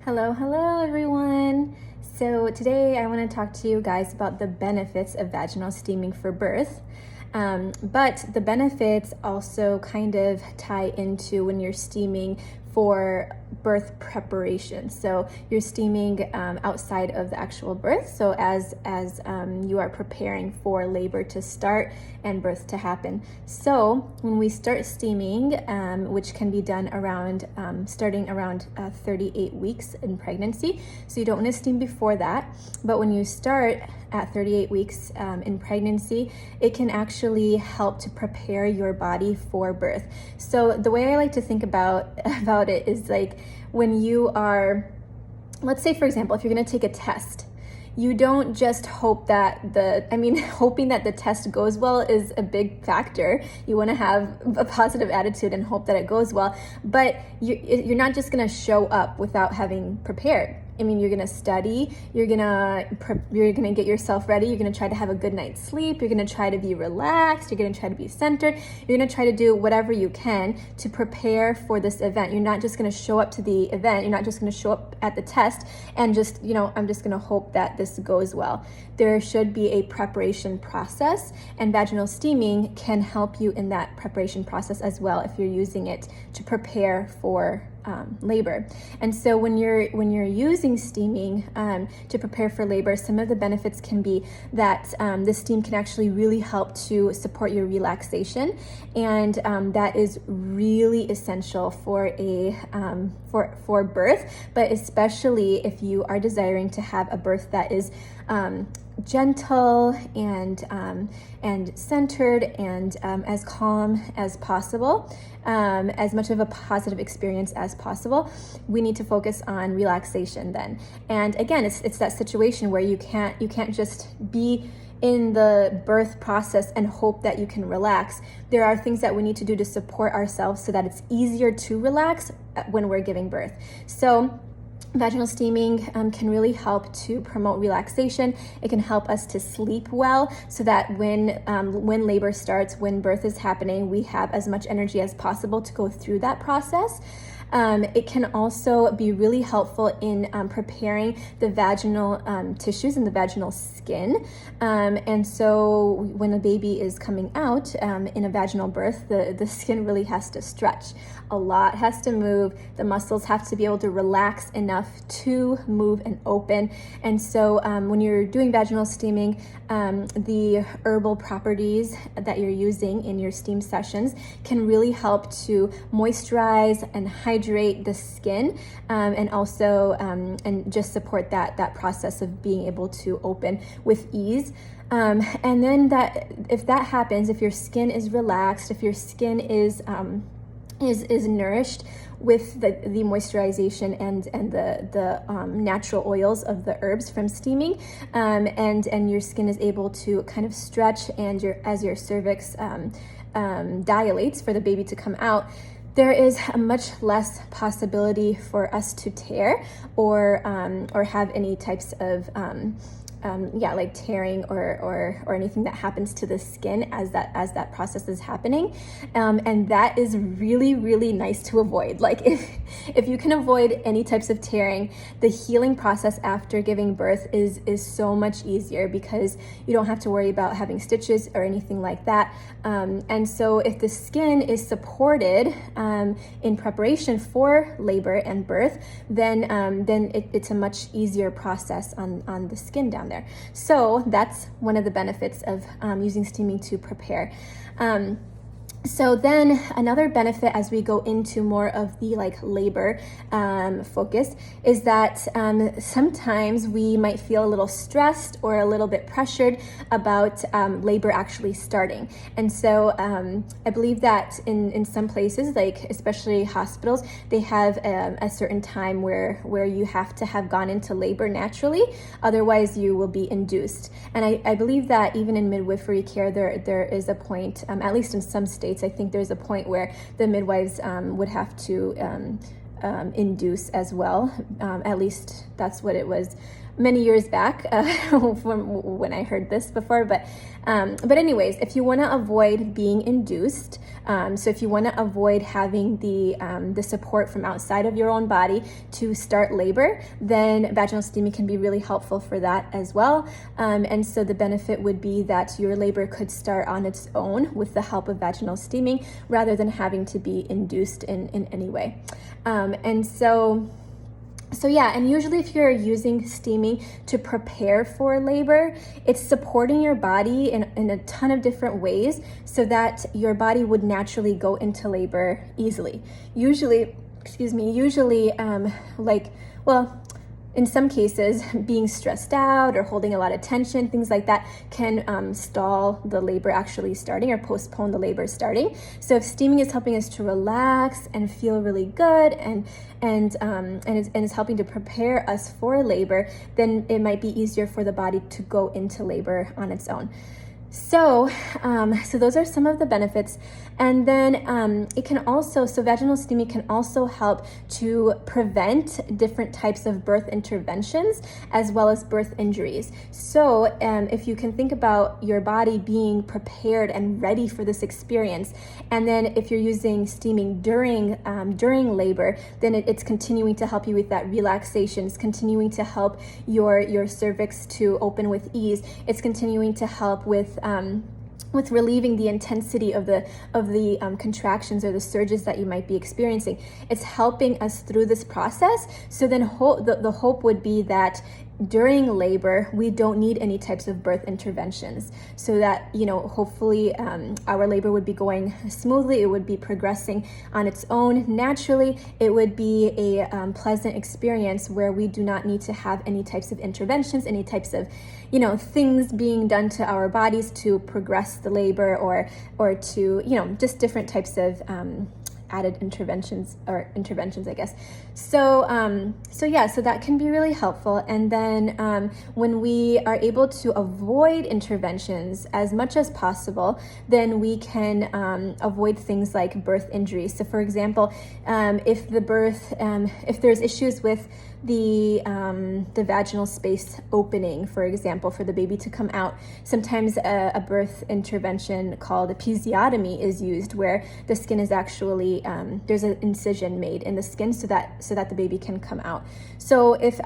Hello everyone. So today I want to talk to you guys about the benefits of vaginal steaming for birth. But the benefits also kind of tie into when you're steaming for birth preparation. So you're steaming outside of the actual birth. So as you are preparing for labor to start and birth to happen. So when we start steaming, which can be done around starting around 38 weeks in pregnancy. So you don't want to steam before that. But when you start at 38 weeks in pregnancy, it can actually help to prepare your body for birth. So the way I like to think about it is like when you are, let's say for example, if you're going to take a test, you don't just hope that hoping that the test goes well is a big factor. You want to have a positive attitude and hope that it goes well, but you're not just going to show up without having prepared. I mean, you're gonna study, you're gonna get yourself ready, you're gonna try to have a good night's sleep, you're gonna try to be relaxed, you're gonna try to be centered, you're gonna try to do whatever you can to prepare for this event. You're not just gonna show up to the event, you're not just gonna show up at the test and just, I'm just gonna hope that this goes well. There should be a preparation process, and vaginal steaming can help you in that preparation process as well if you're using it to prepare for labor. And so when you're using steaming to prepare for labor, some of the benefits can be that the steam can actually really help to support your relaxation, and that is really essential for for birth, but especially if you are desiring to have a birth that is gentle and centered and as calm as possible, as much of a positive experience as possible. We need to focus on relaxation then. And again, it's that situation where you can't just be in the birth process and hope that you can relax. There are things that we need to do to support ourselves so that it's easier to relax when we're giving birth. So vaginal steaming can really help to promote relaxation. It can help us to sleep well so that when labor starts, when birth is happening, we have as much energy as possible to go through that process. It can also be really helpful in preparing the vaginal tissues and the vaginal skin. And so when a baby is coming out in a vaginal birth, the skin really has to stretch. A lot has to move. The muscles have to be able to relax enough to move and open. And so when you're doing vaginal steaming, the herbal properties that you're using in your steam sessions can really help to moisturize and hydrate the skin, and also and just support that process of being able to open with ease. And then if that happens, if your skin is relaxed, if your skin is nourished with the moisturization and the natural oils of the herbs from steaming, and your skin is able to kind of stretch, and as your cervix dilates for the baby to come out, there is a much less possibility for us to tear or have any types of like tearing or anything that happens to the skin as that process is happening, and that is really, really nice to avoid. Like if you can avoid any types of tearing, the healing process after giving birth is so much easier because you don't have to worry about having stitches or anything like that. And so if the skin is supported in preparation for labor and birth, then it's a much easier process on the skin down there. So that's one of the benefits of using steaming to prepare. So then another benefit as we go into more of the labor focus is that sometimes we might feel a little stressed or a little bit pressured about labor actually starting. And so I believe that in some places, like especially hospitals, they have a certain time where you have to have gone into labor naturally, otherwise you will be induced. And I believe that even in midwifery care, there is a point, at least in some states, I think there's a point where the midwives would have to induce as well. At least that's what it was many years back from when I heard this before. But anyways, if you want to avoid being induced, so if you want to avoid having the support from outside of your own body to start labor, then vaginal steaming can be really helpful for that as well. And so the benefit would be that your labor could start on its own with the help of vaginal steaming rather than having to be induced in any way. So yeah, and usually if you're using steaming to prepare for labor, it's supporting your body in a ton of different ways so that your body would naturally go into labor easily. Usually, in some cases, being stressed out or holding a lot of tension, things like that can stall the labor actually starting or postpone the labor starting. So if steaming is helping us to relax and feel really good and is helping to prepare us for labor, then it might be easier for the body to go into labor on its own. So those are some of the benefits. And then it can also, so vaginal steaming can also help to prevent different types of birth interventions as well as birth injuries. So if you can think about your body being prepared and ready for this experience, and then if you're using steaming during labor, then it's continuing to help you with that relaxation. It's continuing to help your cervix to open with ease. It's continuing to help with relieving the intensity of the contractions or the surges that you might be experiencing. It's helping us through this process. So then the hope would be that during labor, we don't need any types of birth interventions, so that, hopefully our labor would be going smoothly. It would be progressing on its own naturally. It would be a pleasant experience where we do not need to have any types of interventions, any types of, things being done to our bodies to progress the labor or to, just different types of added interventions, I guess. So that can be really helpful. And then when we are able to avoid interventions as much as possible, then we can avoid things like birth injuries. So for example, if there's issues with the vaginal space opening, for example, for the baby to come out, sometimes a birth intervention called episiotomy is used, where the skin is actually there's an incision made in the skin so that the baby can come out. So if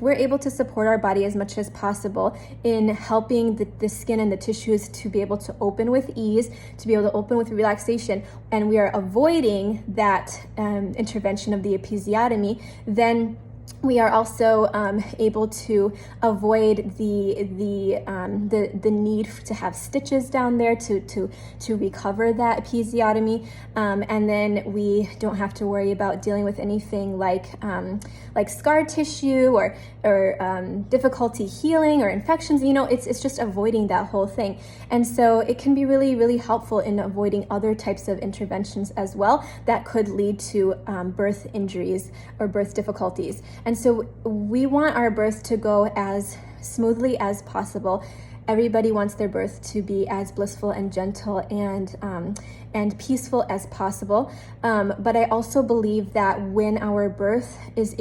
we're able to support our body as much as possible in helping the skin and the tissues to be able to open with ease, to be able to open with relaxation, and we are avoiding that intervention of the episiotomy, then we are also able to avoid the need to have stitches down there to recover that episiotomy, and then we don't have to worry about dealing with anything like scar tissue or difficulty healing or infections. It's just avoiding that whole thing. And so it can be really, really helpful in avoiding other types of interventions as well that could lead to birth injuries or birth difficulties. And so we want our birth to go as smoothly as possible. Everybody wants their birth to be as blissful and gentle and peaceful as possible. But I also believe that when our birth is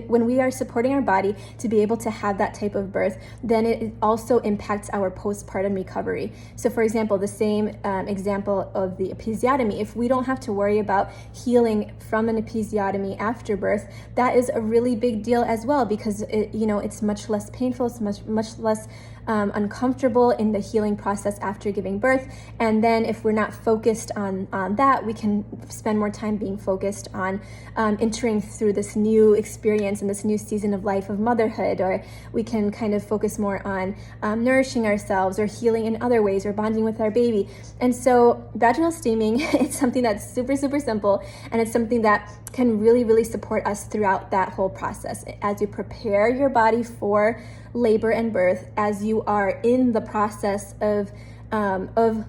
when we are supporting our body to be able to have that type of birth, then it also impacts our postpartum recovery. So for example, the same example of the episiotomy, if we don't have to worry about healing from an episiotomy after birth, that is a really big deal as well, because it's much less painful, it's much less uncomfortable in the healing process after giving birth. And then if we're not focused on that, we can spend more time being focused on entering through this new experience and this new season of life of motherhood, or we can kind of focus more on nourishing ourselves or healing in other ways or bonding with our baby. And so vaginal steaming, it's something that's super, super simple, and it's something that can really, really support us throughout that whole process. As you prepare your body for labor and birth, as you are in the process of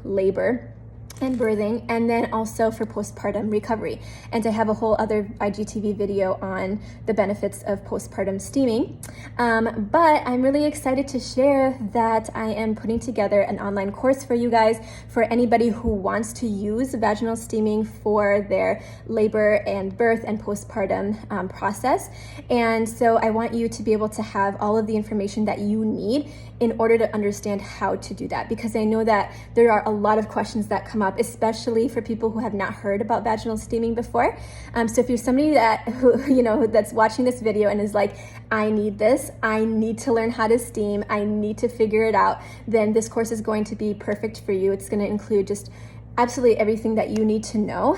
labor, and birthing, and then also for postpartum recovery. And I have a whole other IGTV video on the benefits of postpartum steaming. But I'm really excited to share that I am putting together an online course for you guys, for anybody who wants to use vaginal steaming for their labor and birth and postpartum process. And so I want you to be able to have all of the information that you need in order to understand how to do that, because I know that there are a lot of questions that come up, especially for people who have not heard about vaginal steaming before. So if you're somebody that's watching this video and is like, I need this, I need to learn how to steam, I need to figure it out, then this course is going to be perfect for you. It's going to include just absolutely everything that you need to know.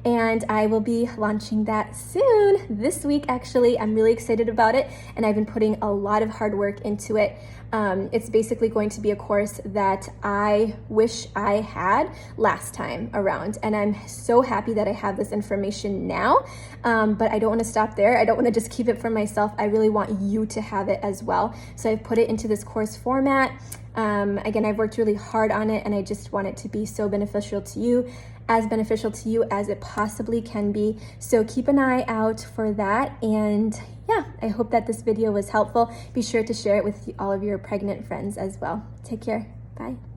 And I will be launching that soon, this week actually. I'm really excited about it, and I've been putting a lot of hard work into it. It's basically going to be a course that I wish I had last time around, and I'm so happy that I have this information now, but I don't want to stop there. I don't want to just keep it for myself. I really want you to have it as well. So I've put it into this course format. Again, I've worked really hard on it, and I just want it to be so beneficial to you, as beneficial to you as it possibly can be. So keep an eye out for that. And yeah, I hope that this video was helpful. Be sure to share it with all of your pregnant friends as well. Take care. Bye.